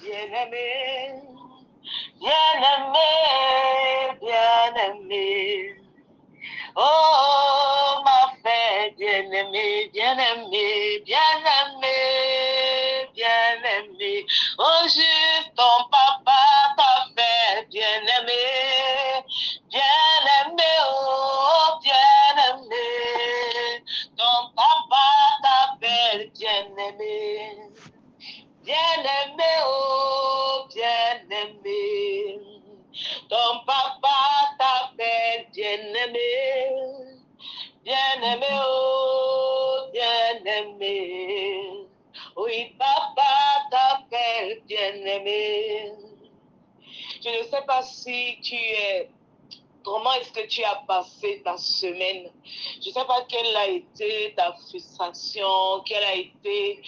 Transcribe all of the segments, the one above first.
bien-aimé, bien-aimé, bien-aimé. Oh, ma fête, bien-aimé, bien-aimé, bien-aimé, bien-aimé. Oh, juste ton papa t'a fait bien-aimé, bien-aimé, oh, bien-aimé. Ton papa t'appelle bien-aimé, bien-aimé, oh, bien-aimé. Ton papa t'appelle bien-aimé, bien-aimé, oh, bien-aimé. Oui, papa t'appelle bien-aimé. Je ne sais pas si tu es. Comment est-ce que tu as passé ta semaine? Je ne sais pas quelle a été ta frustration, quelle a été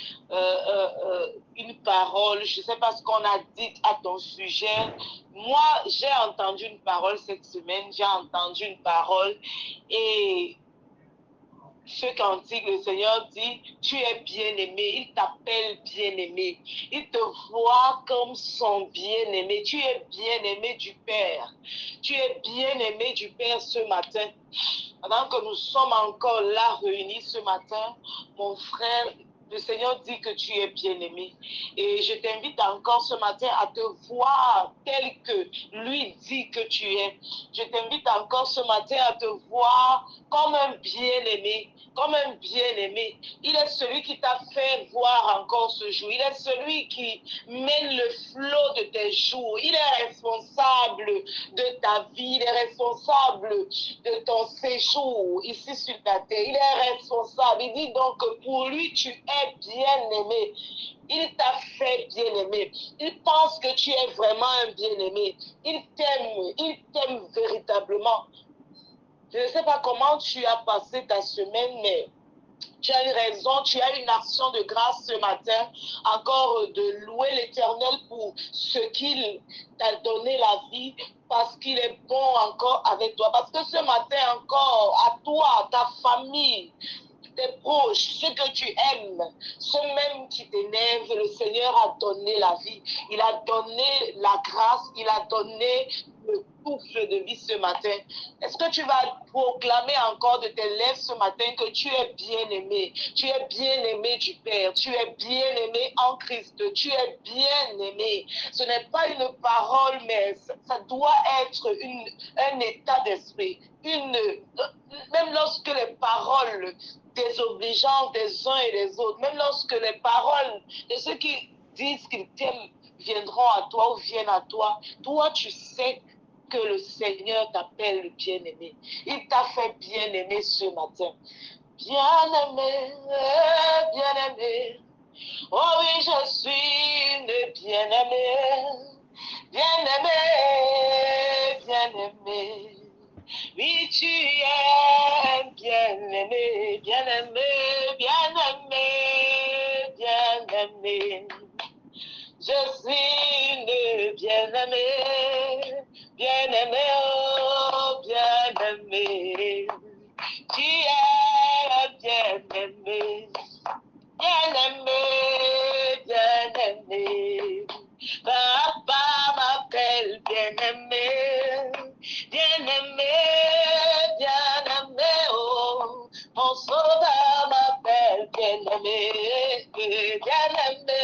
une parole. Je ne sais pas ce qu'on a dit à ton sujet. Moi, j'ai entendu une parole cette semaine, j'ai entendu une parole et ce cantique, le Seigneur dit, tu es bien-aimé, il t'appelle bien-aimé, il te voit comme son bien-aimé, tu es bien-aimé du Père, tu es bien-aimé du Père ce matin. Pendant que nous sommes encore là réunis ce matin, mon frère, le Seigneur dit que tu es bien-aimé. Et je t'invite encore ce matin à te voir tel que lui dit que tu es. Je t'invite encore ce matin à te voir comme un bien-aimé, comme un bien-aimé. Il est celui qui t'a fait voir encore ce jour. Il est celui qui mène le flot de tes jours. Il est responsable de ta vie. Il est responsable de ton séjour ici sur ta terre. Il est responsable. Il dit donc que pour lui, tu es bien-aimé. Il t'a fait bien-aimé. Il pense que tu es vraiment un bien-aimé. Il t'aime véritablement. Je ne sais pas comment tu as passé ta semaine, mais tu as une raison, tu as une action de grâce ce matin, encore de louer l'Éternel pour ce qu'il t'a donné la vie, parce qu'il est bon encore avec toi. Parce que ce matin encore, à toi, à ta famille, tes proches, ceux que tu aimes, ceux même qui t'énervent, le Seigneur a donné la vie. Il a donné la grâce, il a donné le souffle de vie ce matin. Est-ce que tu vas proclamer encore de tes lèvres ce matin que tu es bien-aimé, tu es bien-aimé du Père, tu es bien-aimé en Christ, tu es bien-aimé. Ce n'est pas une parole, mais ça doit être un état d'esprit. Même lorsque les paroles désobligeantes des uns et des autres, même lorsque les paroles de ceux qui disent qu'ils t'aiment viendront à toi ou viennent à toi, toi tu sais que le Seigneur t'appelle bien-aimé. Il t'a fait bien-aimé ce matin. Bien-aimé, bien-aimé. Oh oui, je suis une bien-aimée. Bien-aimé, bien-aimé. Oui, tu es bien-aimé, bien-aimé, bien-aimé, bien-aimé. Je suis une bien-aimée, bien-aimée, oh, bien-aimée. Tu es bien-aimé, bien-aimé, bien-aimé. Papa m'appelle bien-aimé, bien-aimé, bien-aimé, oh. Mon sauveur m'appelle bien-aimé, bien-aimé,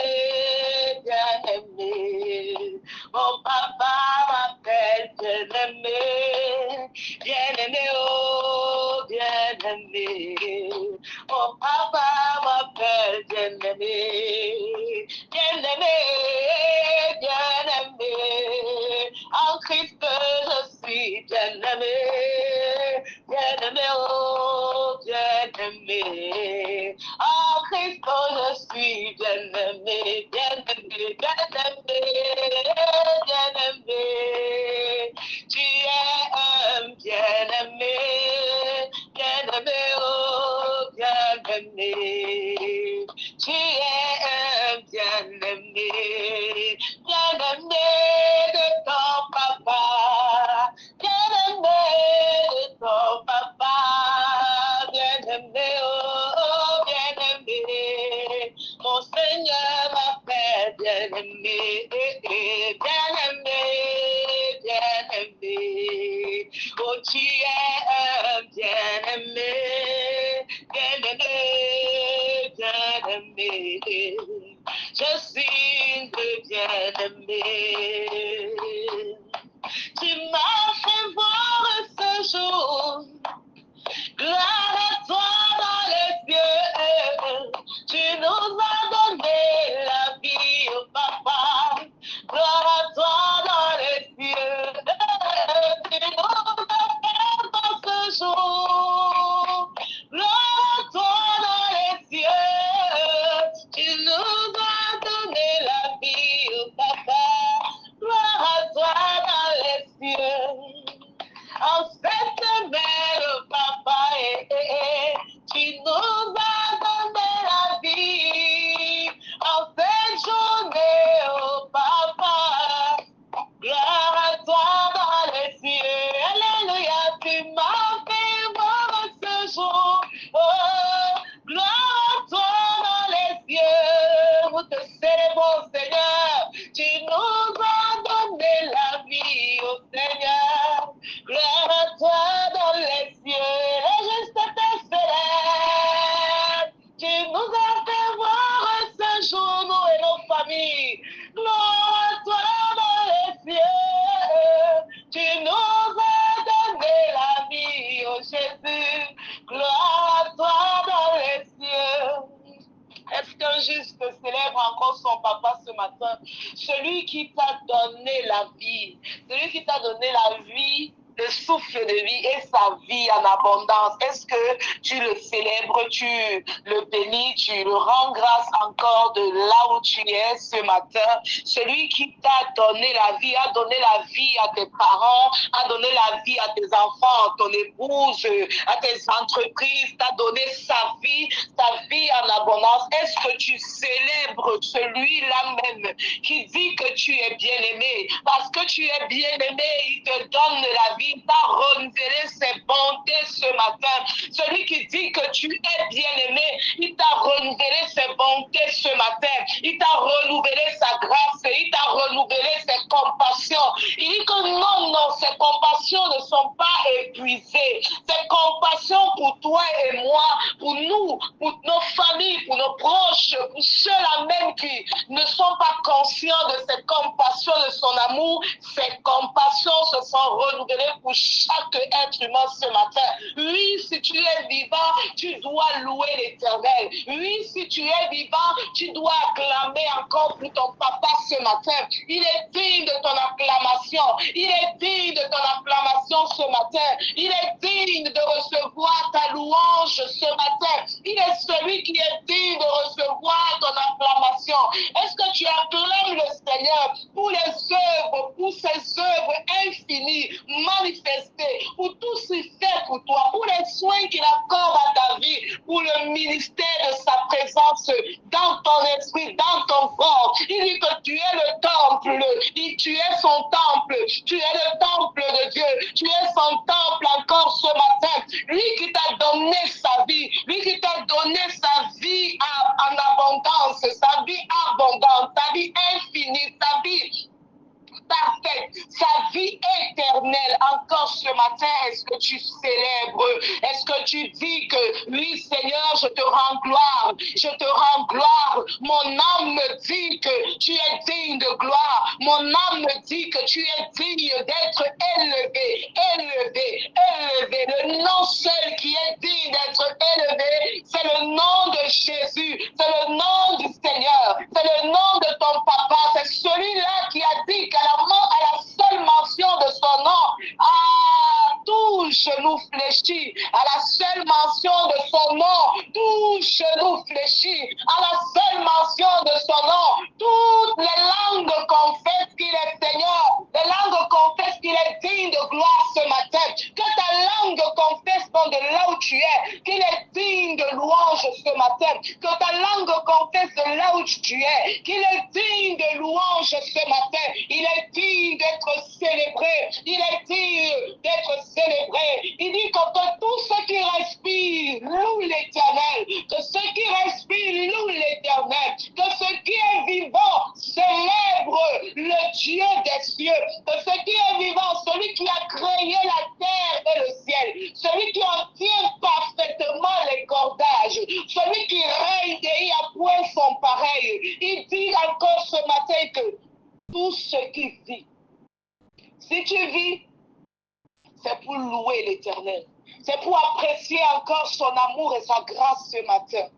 bien-aimé. Mon papa m'appelle bien-aimé, bien-aimé, oh, bien-aimé. Mon papa m'appelle bien-aimé, bien-aimé, bien-aimé. En Christ je suis bien-aimé, bien-aimé, oh, bien-aimé. En Christ je suis bien-aimé, bien-aimé, bien-aimé, bien-aimé. Tu es un bien-aimé, bien-aimé, oh, bien-aimé. Tu es un bien-aimé, bien-aimé de ton papa, bien-aimé de ton papa, bien-aimé, oh, bien-aimé. Mon Seigneur m'appelle bien-aimé, bien-aimé, bien-aimé. Oh, tu es un bien-aimé, bien-aimé, bien-aimé. Je suis le bien-aimé. Tu m'as fait voir ce jour. Gloire à toi dans les cieux, tu nous as donné la vie, oh papa. Gloire à toi dans les cieux, tu nous as fait dans ce jour. Gloire à toi dans les cieux, tu nous as donné la vie, oh papa. Gloire à toi dans les cieux. En cette semaine, papa, tu nous as donné la vie. En cette journée, oh papa, gloire à toi dans les cieux. Alléluia, tu m'as fait voir ce jour. Oh, gloire à toi dans les cieux. Nous te célébrons, Seigneur. Tu nous as donné la vie, oh Seigneur. Gloire à toi dans les cieux. Les justes te célèbrent. Tu nous as fait voir ce jour, nous et nos familles. Gloire à toi dans les cieux. Tu nous as donné la vie, oh Jésus. Gloire à toi dans les cieux. Est-ce qu'un juste célèbre encore son papa ce matin? Celui qui t'a donné la vie, celui qui t'a donné la vie, le souffle de vie et sa vie en abondance. Est-ce que tu le célèbres, tu le bénis, tu le rends grâce encore de là où tu es ce matin? Celui qui t'a donné la vie, a donné la vie à tes parents, a donné la vie à tes enfants, à ton épouse, à tes entreprises, t'a donné sa vie en abondance. Est-ce que tu célèbres celui-là même qui dit que tu es bien-aimé? Parce que tu es bien-aimé, il te donne la vie, il t'a renouvelé ses bontés ce matin. Celui qui dit que tu es bien-aimé, il t'a renouvelé ses bontés ce matin. Il t'a renouvelé sa grâce, il t'a renouvelé ses compassions. Il dit que non, ces compassions ne sont pas épuisées. Ces compassions pour toi et moi, pour nous, pour nos familles, pour nos proches, pour ceux-là même qui ne sont pas conscients de ces compassions, de son amour, ces compassions se sont renouvelées pour chaque être humain ce matin. Oui, si tu es vivant, tu dois louer l'Éternel. Oui, si tu es vivant, tu dois acclamer encore pour ton papa ce matin. Il est digne de ton acclamation. Il est digne de ton acclamation ce matin. Il est digne de recevoir ta louange ce matin. Il est celui qui est digne de recevoir ton acclamation. Est-ce que tu acclames le Seigneur pour les œuvres, pour ses œuvres infinies, manifestées, pour tout ce qu'il fait pour toi, pour les soins qu'il accorde à ta vie, pour le ministère de sa présence dans ton esprit, dans ton corps. Il dit que tu es le temple, tu es son temple, tu es le temple de Dieu, tu es son temple encore ce matin. Lui qui t'a donné sa vie, lui qui t'a donné sa vie en abondance, sa vie abondante, sa vie infinie, sa vie parfaite, sa vie éternelle. Encore ce matin, est-ce que tu célèbres? Est-ce que tu dis que oui, Seigneur, je te rends gloire, je te rends gloire. Mon âme me dit que tu es digne de gloire. Mon âme me dit que tu es digne d'être élevé, élevé, élevé. Le nom seul qui est digne d'être élevé, c'est le nom de Jésus, c'est le nom du Seigneur, c'est le nom de ton papa, c'est celui-là qui a dit qu'à la seule mention de son nom, tout genou fléchit. À la seule mention de son nom, tout genou fléchit. À la seule mention de son nom, toutes les langues confessent qu'il est Seigneur. Les langues confessent qu'il est digne de gloire ce matin. Que ta langue confesse donc de là où tu es, qu'il est digne de louange ce matin. Que ta langue confesse de là où tu es, qu'il est digne de louange ce matin. Il est digne d'être célébré. Il est digne d'être célébré. Il dit que tout ce qui respire loue l'Éternel. Que ce qui respire loue l'Éternel. Que ce qui est vivant Dieu des cieux, de ce qui est vivant, celui qui a créé la terre et le ciel, celui qui en tient parfaitement les cordages, celui qui règne et il n'y a point son pareil. Il dit encore ce matin que tout ce qui vit, si tu vis, c'est pour louer l'Éternel. C'est pour apprécier encore son amour et sa grâce ce matin.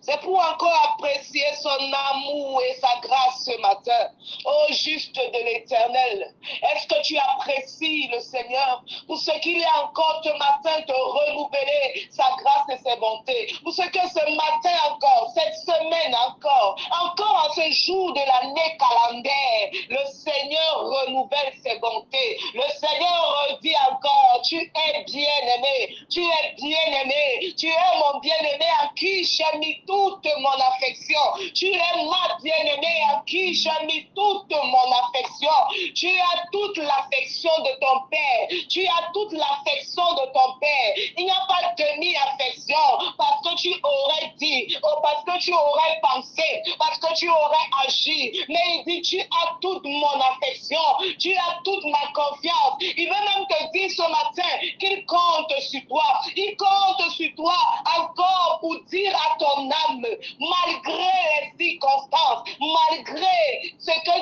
C'est pour encore apprécier son amour et sa grâce ce matin. Ô juste de l'Éternel, est-ce que tu apprécies le Seigneur pour ce qu'il est encore ce matin de renouveler sa grâce et ses bontés? Pour ce que ce matin encore, cette semaine encore en ce jour de l'année calendaire, le Seigneur renouvelle ses bontés. Le Seigneur redit encore, tu es bien-aimé, tu es bien-aimé, tu es mon bien-aimé à qui j'ai mis toute mon affection. Tu es ma bien-aimée à qui j'ai mis toute mon affection. Tu as toute l'affection de ton Père. Tu as toute l'affection de ton Père. Il n'y a pas demi-affection parce que tu aurais dit, ou parce que tu aurais pensé, parce que tu aurais agi. Mais il dit, tu as toute mon affection. Tu as toute ma confiance. Il veut même te dire ce matin qu'il compte sur toi. Il compte sur toi encore pour dire à ton âme, malgré les circonstances, malgré ce que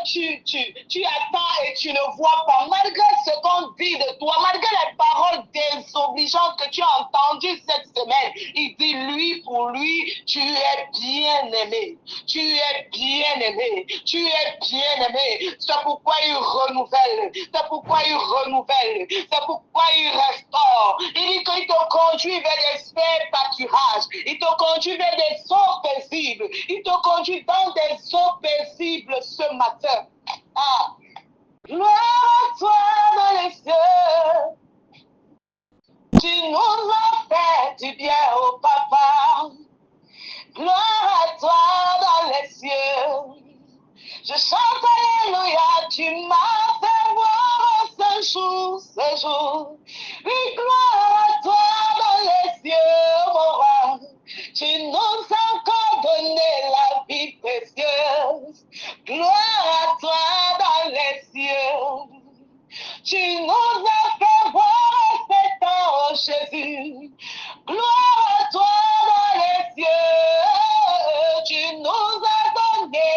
tu attends et tu ne vois pas, malgré ce qu'on dit de toi, malgré les paroles désobligeantes que tu as entendues cette semaine, il dit, lui, pour lui, tu es bien-aimé. Tu es bien-aimé. Tu es bien-aimé. C'est pourquoi il renouvelle. C'est pourquoi il renouvelle. C'est pourquoi il restaure. Il dit qu'il te conduit vers des faits pâturages. Il te conduit vers des eaux paisibles. Il te conduit dans des eaux paisibles ce matin. Ah, gloire à toi dans les cieux. Tu nous as fait du bien au Papa. Gloire à toi dans les cieux. Je chante Alléluia, tu m'as fait voir ce jour. Oui, gloire à toi dans les cieux, mon roi. Tu nous as encore donné la vie précieuse. Gloire à toi dans les cieux. Tu nous as fait voir cet ange Jésus. Gloire à toi dans les cieux. Tu nous as donné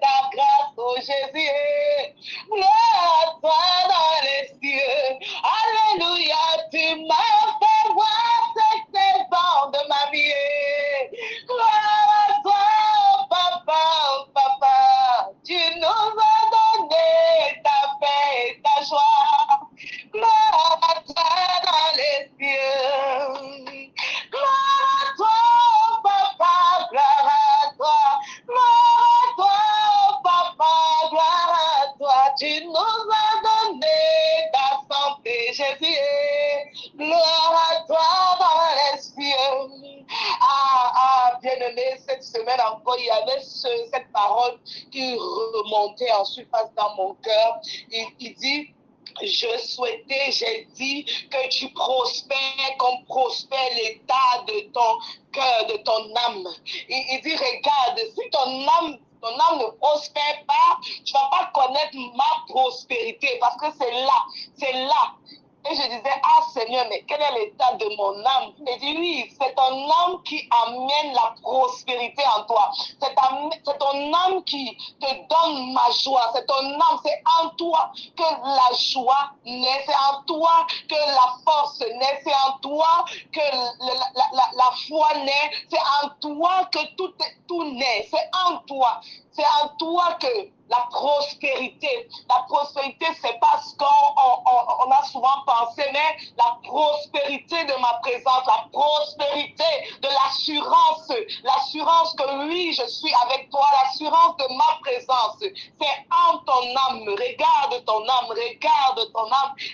ta grâce, oh Jésus. Gloire à toi dans les cieux. Alléluia, tu m'as fait voir cette saison de ma vie. Gloire à toi, papa, oh papa. Tu nous as donné ta paix et ta joie. Gloire à toi dans les cieux. Gloire à toi, oh papa, gloire à toi. Gloire à toi, oh papa, gloire à toi. Tu nous as donné ta santé, Jésus. Gloire à toi dans les cieux. Bien-aimé, cette semaine encore, il y avait cette parole qui remontait en surface dans mon cœur. Il dit, j'ai dit que tu prospères comme prospère l'état de ton cœur, de ton âme. Il dit, regarde, si ton âme ne prospère pas, tu ne vas pas connaître ma prospérité parce que c'est là. Et je disais, ah Seigneur, mais quel est l'état de mon âme? Il dit, oui, c'est ton âme qui amène la prospérité en toi. C'est ton âme qui te donne ma joie. C'est ton âme, c'est en toi que la joie naît. C'est en toi que la force naît. C'est en toi que la foi naît. C'est en toi que tout naît. C'est en toi. C'est en toi que la prospérité, c'est pas ce qu'on a souvent pensé, mais la prospérité de ma présence, la prospérité de l'assurance que oui, je suis avec toi, l'assurance de ma présence, c'est en ton âme. Regarde ton âme.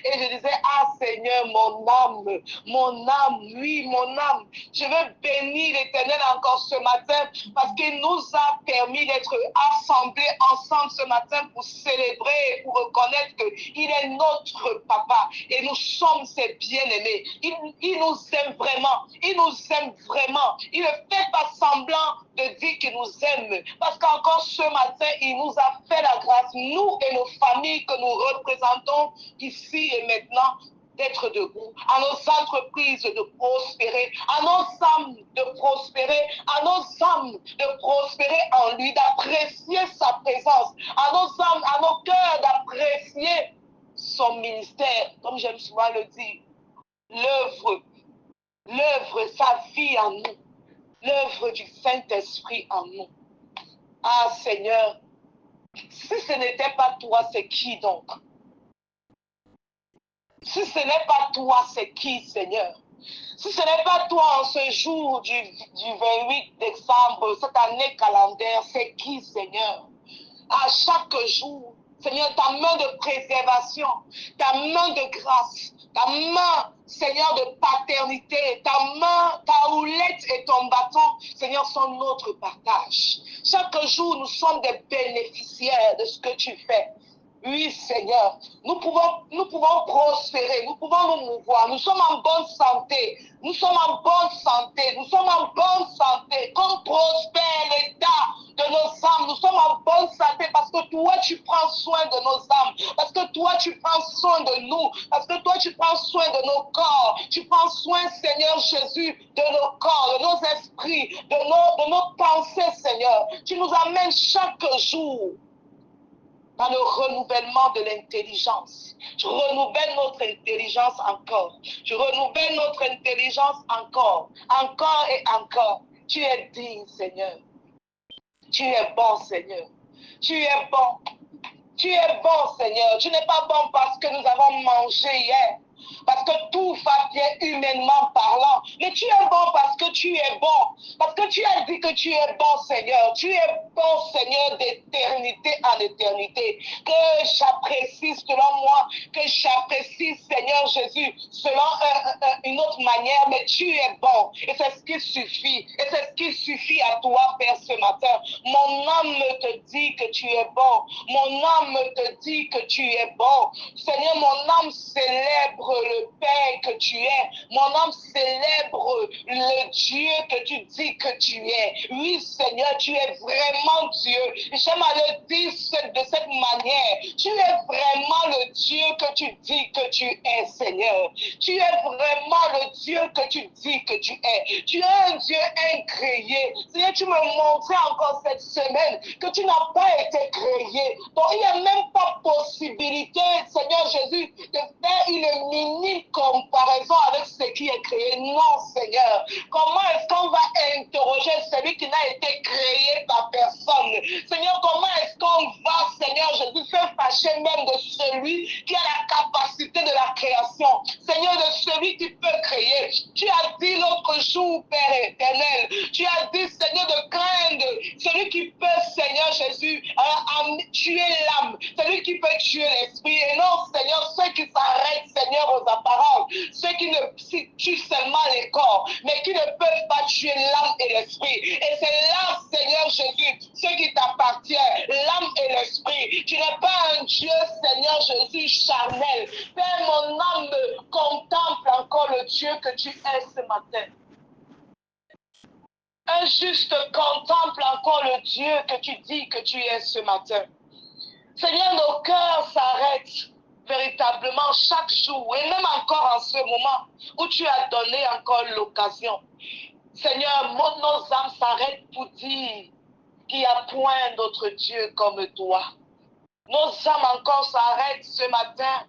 Et je disais, ah Seigneur, mon âme, oui, mon âme. Je veux bénir l'Éternel encore ce matin parce qu'il nous a permis d'être assemblés ensemble ce matin pour célébrer, pour reconnaître qu'il est notre papa et nous sommes ses bien-aimés. Il nous aime vraiment. Il nous aime vraiment. Il ne fait pas semblant de dire qu'il nous aime. Parce qu'encore ce matin, il nous a fait la grâce, nous et nos familles que nous représentons ici et maintenant, d'être debout, à nos entreprises de prospérer, à nos âmes de prospérer, à nos âmes de prospérer en lui, d'apprécier sa présence, à nos âmes, à nos cœurs d'apprécier son ministère, comme j'aime souvent le dire, l'œuvre, sa vie en nous, l'œuvre du Saint-Esprit en nous. Ah Seigneur, si ce n'était pas toi, c'est qui donc? Si ce n'est pas toi, c'est qui, Seigneur? Si ce n'est pas toi en ce jour du 28 décembre, cette année calendaire, c'est qui, Seigneur? À chaque jour, Seigneur, ta main de préservation, ta main de grâce, ta main, Seigneur, de paternité, ta main, ta houlette et ton bâton, Seigneur, sont notre partage. Chaque jour, nous sommes des bénéficiaires de ce que tu fais. Oui, Seigneur, nous pouvons prospérer, nous pouvons nous mouvoir, nous sommes en bonne santé, nous sommes en bonne santé, nous sommes en bonne santé, comme prospère l'état de nos âmes, nous sommes en bonne santé parce que toi tu prends soin de nos âmes, parce que toi tu prends soin de nous, parce que toi tu prends soin de nos corps, tu prends soin, Seigneur Jésus, de nos corps, de nos esprits, de nos pensées, Seigneur. Tu nous amènes chaque jour dans le renouvellement de l'intelligence. Tu renouvelles notre intelligence encore. Tu renouvelles notre intelligence encore, encore et encore. Tu es digne, Seigneur. Tu es bon, Seigneur. Tu es bon. Tu es bon, Seigneur. Tu n'es pas bon parce que nous avons mangé hier, parce que tout va bien humainement parlant. Mais tu es bon parce que tu es bon. Parce que tu as dit que tu es bon, Seigneur. Tu es bon, Seigneur, d'éternité en éternité. Que j'apprécie selon moi, que j'apprécie, Seigneur Jésus, selon une autre manière. Mais tu es bon. Et c'est ce qui suffit. Et c'est ce qui suffit à toi, Père, ce matin. Mon âme te dit que tu es bon. Mon âme te dit que tu es bon. Seigneur, mon âme célèbre le Père que tu es. Mon âme célèbre le Dieu que tu dis que tu es. Oui, Seigneur, tu es vraiment Dieu. J'aime à le dire de cette manière. Tu es vraiment le Dieu que tu dis que tu es, Seigneur. Tu es vraiment le Dieu que tu dis que tu es. Tu es un Dieu incréé. Seigneur, tu me montrais encore cette semaine que tu n'as pas été créé. Donc, il n'y a même pas possibilité, Seigneur Jésus, de faire une minime comparaison avec ce qui est créé. Non, Seigneur. Comment est-ce qu'on va interroger celui qui n'a été créé par personne? Seigneur, comment est-ce qu'on va, Seigneur Jésus, se fâcher même de celui qui a la capacité de la création? Seigneur, de celui qui peut créer. Tu as dit l'autre jour, Père éternel, tu as dit, Seigneur, de craindre celui qui peut, Seigneur Jésus, tuer l'âme, celui qui peut tuer l'esprit. Et non, Seigneur, ceux qui s'arrêtent, Seigneur, aux apparences, ceux qui ne tuent seulement les corps, mais qui ne peuvent pas tuer l'âme et l'esprit. Et c'est là, Seigneur Jésus, ce qui t'appartient, l'âme et l'esprit. Tu n'es pas un Dieu, Seigneur Jésus, charnel. Père, mon âme contemple encore le Dieu que tu es ce matin. Un juste contemple encore le Dieu que tu dis que tu es ce matin. Seigneur, nos cœurs s'arrêtent véritablement chaque jour et même encore en ce moment où tu as donné encore l'occasion. Seigneur, nos âmes s'arrêtent pour dire qu'il n'y a point d'autre Dieu comme toi. Nos âmes encore s'arrêtent ce matin,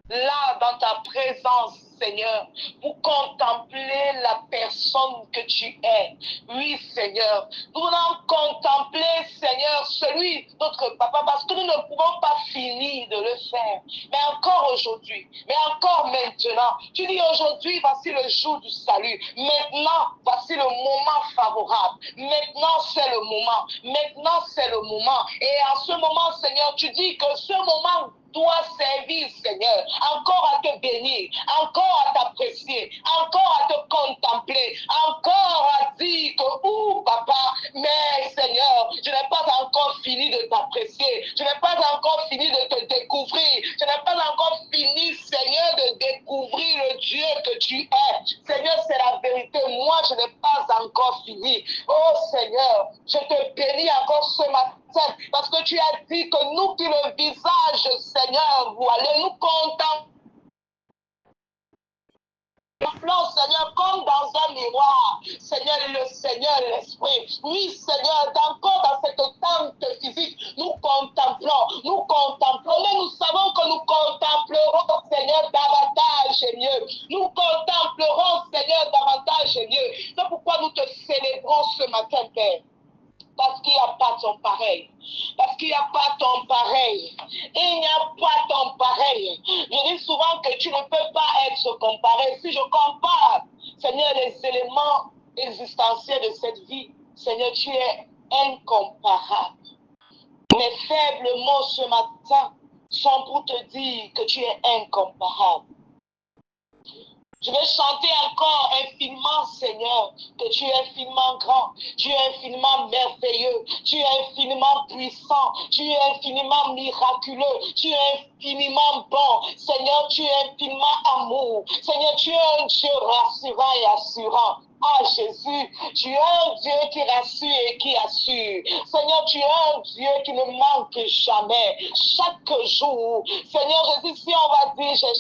là dans ta présence, Seigneur, pour contempler la personne que tu es. Oui, Seigneur, nous voulons contempler, Seigneur, celui, notre papa, parce que nous ne pouvons pas finir de le faire. Mais encore aujourd'hui, mais encore maintenant, tu dis aujourd'hui, voici le jour du salut. Maintenant, voici le moment favorable. Maintenant, c'est le moment. Maintenant, c'est le moment. Et en ce moment, Seigneur, tu dis que ce moment doit servir, Seigneur, encore à te bénir, encore encore à t'apprécier, encore à te contempler, encore à dire que, papa, mais Seigneur, je n'ai pas encore fini de t'apprécier, je n'ai pas encore fini de te découvrir, je n'ai pas encore fini, Seigneur, de découvrir le Dieu que tu es. Seigneur, c'est la vérité, moi, je n'ai pas encore fini. Oh Seigneur, je te bénis encore ce matin, parce que tu as dit que nous qui le visage, Seigneur, voilé, nous contemplons, Seigneur, comme dans un miroir, Seigneur, le Seigneur, l'Esprit. Oui, Seigneur, encore dans cette tente physique, nous contemplons, mais nous savons que nous contemplerons, Seigneur, davantage et mieux. Nous contemplerons, Seigneur, davantage et mieux. C'est pourquoi nous te célébrons ce matin, Père. Parce qu'il n'y a pas ton pareil. Parce qu'il n'y a pas ton pareil. Il n'y a pas ton pareil. Je dis souvent que tu ne peux pas être comparé. Si je compare, Seigneur, les éléments existentiels de cette vie, Seigneur, tu es incomparable. Mes faibles mots ce matin sont pour te dire que tu es incomparable. Je vais chanter encore infiniment, Seigneur, que tu es infiniment grand, tu es infiniment merveilleux, tu es infiniment puissant, tu es infiniment miraculeux, tu es infiniment bon. Seigneur, tu es infiniment amour. Seigneur, tu es un Dieu rassurant et assurant. Ah Jésus, tu es un Dieu qui rassure et qui assure. Seigneur, tu es un Dieu qui ne manque jamais. Chaque jour, Seigneur Jésus, si on va dire j'ai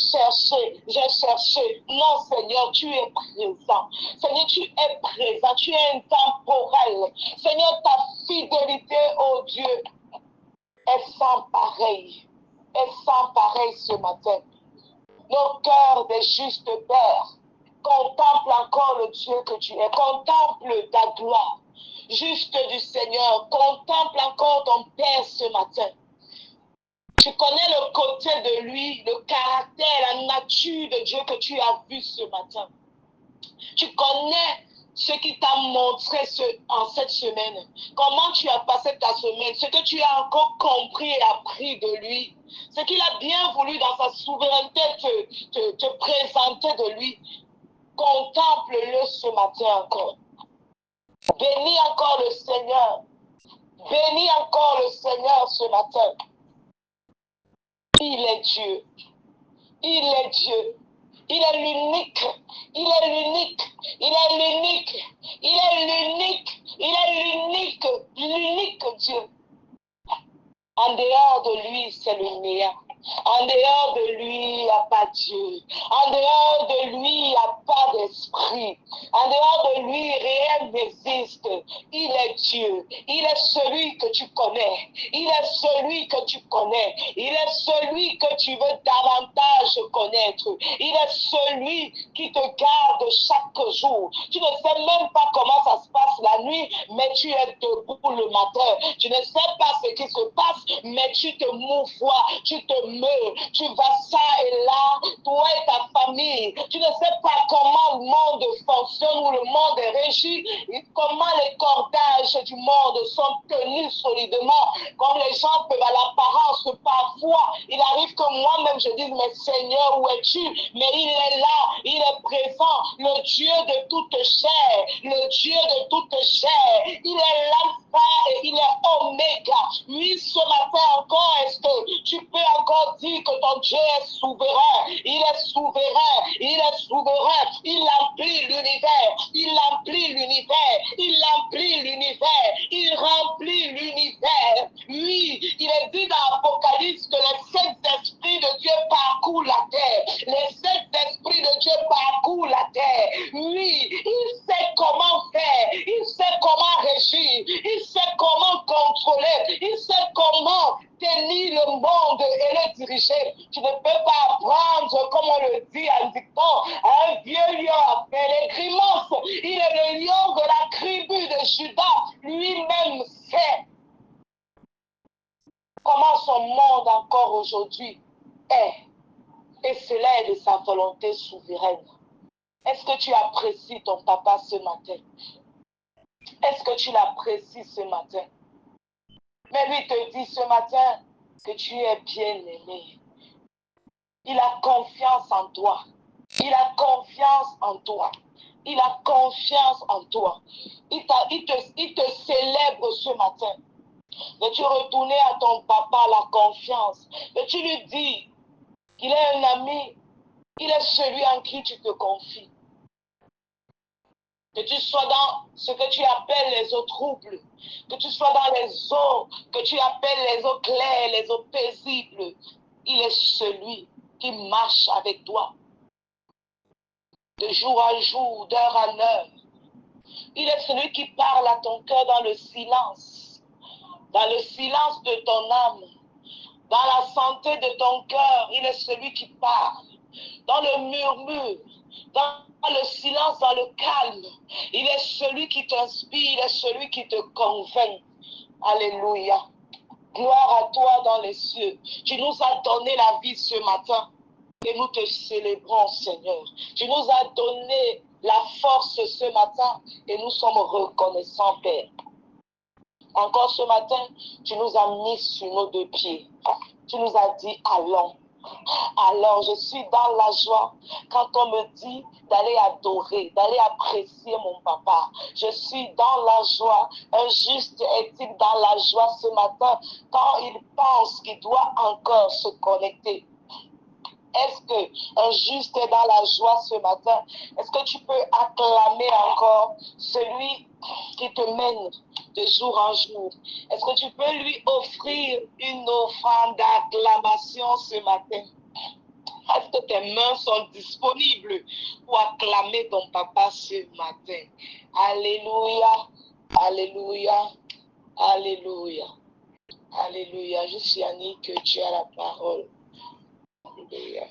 cherché. Non, Seigneur, tu es présent. Seigneur, tu es présent, tu es intemporel. Seigneur, ta fidélité, oh Dieu, est sans pareil. Est sans pareil ce matin. Nos cœurs des justes pères contemple encore le Dieu que tu es, contemple ta gloire, juste du Seigneur, contemple encore ton Père ce matin. Tu connais le côté de lui, le caractère, la nature de Dieu que tu as vu ce matin. Tu connais ce qu'il t'a montré en cette semaine. Comment tu as passé ta semaine, ce que tu as encore compris et appris de lui. Ce qu'il a bien voulu dans sa souveraineté te présenter de lui. Contemple-le ce matin encore. Bénis encore le Seigneur. Bénis encore le Seigneur ce matin. Il est Dieu. Il est Dieu. Il est l'unique. Il est l'unique. Il est l'unique. Il est l'unique. Il est l'unique. L'unique Dieu. En dehors de lui, c'est le néant. En dehors de lui, il n'y a pas Dieu. En dehors de lui, il n'y a pas d'esprit. En dehors de lui, rien n'existe. Il est Dieu. Il est celui que tu connais. Il est celui que tu connais. Il est celui que tu veux davantage connaître. Il est celui qui te garde chaque jour. Tu ne sais même pas comment ça se passe la nuit, mais tu es debout le matin. Tu ne sais pas ce qui se passe, mais tu te mouvoies, tu te meurs, tu vas ça et là, toi et ta famille. Tu ne sais pas comment le monde fonctionne ou le monde est régi, et comment les cordages du monde sont tenus solidement, comme les gens peuvent à l'apparence parfois. Il arrive que moi-même je dise, mais Seigneur, où es-tu? Mais il est là, il est présent, le Dieu de toute chair, le Dieu de toute chair. Il est l'alpha et il est oméga. Oui, ce matin encore, est-ce que tu peux encore dire que ton Dieu est souverain? Il est souverain, il est souverain. Il emplit l'univers, il emplit l'univers, il emplit l'univers, il remplit l'univers. Oui, il est dit dans l'Apocalypse que les sept esprits de Dieu parcourent la terre. Les sept esprits de Dieu parcourent la terre. Oui, il sait comment faire, il sait comment régir, il sait comment contrôler, il sait comment tenir le monde et le diriger. Tu ne peux pas apprendre, comme on le dit en dictant, un vieux lion a fait les grimaces. Il est le lion de la tribu de Judas. Lui-même sait comment son monde encore aujourd'hui est. Et cela est de sa volonté souveraine. Est-ce que tu apprécies ton papa ce matin? Est-ce que tu l'apprécies ce matin? Mais lui te dit ce matin que tu es bien aimé. Il a confiance en toi. Il a confiance en toi. Il a confiance en toi. Il te célèbre ce matin. Veux-tu retourner à ton papa la confiance? Veux-tu lui dire qu'il est un ami? Il est celui en qui tu te confies. Que tu sois dans ce que tu appelles les eaux troubles, que tu sois dans les eaux que tu appelles les eaux claires, les eaux paisibles, il est celui qui marche avec toi de jour en jour, d'heure en heure. Il est celui qui parle à ton cœur dans le silence de ton âme, dans la santé de ton cœur. Il est celui qui parle dans le murmure, dans le silence, dans le calme. Il est celui qui t'inspire, il est celui qui te convainc. Alléluia. Gloire à toi dans les cieux. Tu nous as donné la vie ce matin et nous te célébrons, Seigneur. Tu nous as donné la force ce matin et nous sommes reconnaissants, Père. Encore ce matin, tu nous as mis sur nos deux pieds. Tu nous as dit, allons. Alors, je suis dans la joie quand on me dit d'aller adorer, d'aller apprécier mon papa. Je suis dans la joie. Un juste est-il dans la joie ce matin quand il pense qu'il doit encore se connecter? Est-ce qu'un juste est dans la joie ce matin? Est-ce que tu peux acclamer encore celui qui te mène de jour en jour? Est-ce que tu peux lui offrir une offrande d'acclamation ce matin? Est-ce que tes mains sont disponibles pour acclamer ton papa ce matin? Alléluia, alléluia, alléluia, alléluia. Je suis Annie que tu as la parole. Alléluia.